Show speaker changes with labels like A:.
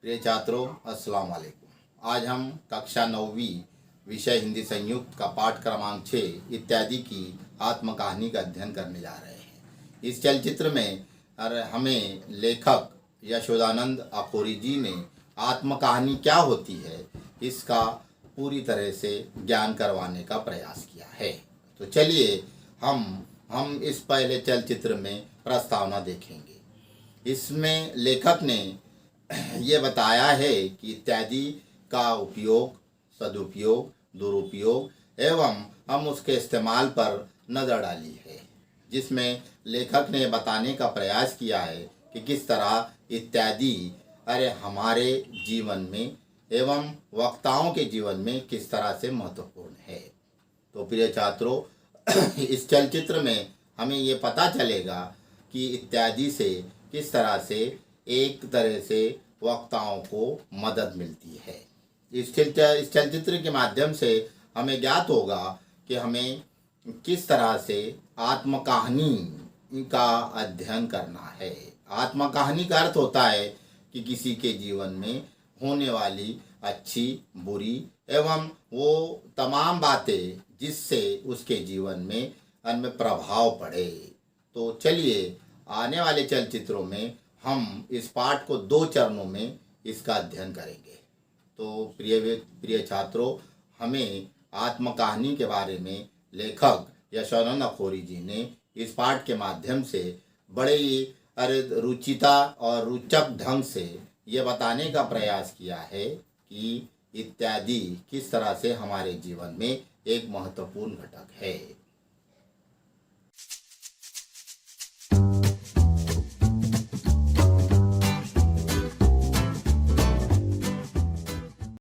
A: प्रिय छात्रों, अस्सलाम वालेकुम। आज हम कक्षा 9वीं विषय हिंदी संयुक्त का पाठ क्रमांक 6 इत्यादि की आत्मकहानी का अध्ययन करने जा रहे हैं। इस चलचित्र में हमें लेखक यशोदानंद अखौरी जी ने आत्मकहानी क्या होती है इसका पूरी तरह से ज्ञान करवाने का प्रयास किया है। तो चलिए हम इस पहले चलचित्र में प्रस्तावना देखेंगे। इसमें लेखक ने ये बताया है कि इत्यादि का उपयोग, सदुपयोग, दुरुपयोग एवं हम उसके इस्तेमाल पर नज़र डाली है, जिसमें लेखक ने बताने का प्रयास किया है कि किस तरह इत्यादि हमारे जीवन में एवं वक्ताओं के जीवन में किस तरह से महत्वपूर्ण है। तो प्रिय छात्रों, इस चलचित्र में हमें ये पता चलेगा कि इत्यादि से किस तरह से एक तरह से वक्ताओं को मदद मिलती है। इस चलचित्र के माध्यम से हमें ज्ञात होगा कि हमें किस तरह से आत्मकहानी का अध्ययन करना है। आत्मकहानी का अर्थ होता है कि किसी के जीवन में होने वाली अच्छी, बुरी एवं वो तमाम बातें जिससे उसके जीवन में उनमें प्रभाव पड़े। तो चलिए आने वाले चलचित्रों में हम इस पाठ को 2 चरणों में इसका अध्ययन करेंगे। तो प्रिय छात्रों, हमें आत्मकहानी के बारे में लेखक यशोदानंद अखौरी जी ने इस पाठ के माध्यम से बड़े ही रुचिता और रोचक ढंग से ये बताने का प्रयास किया है कि इत्यादि किस तरह से हमारे जीवन में एक महत्वपूर्ण घटक है।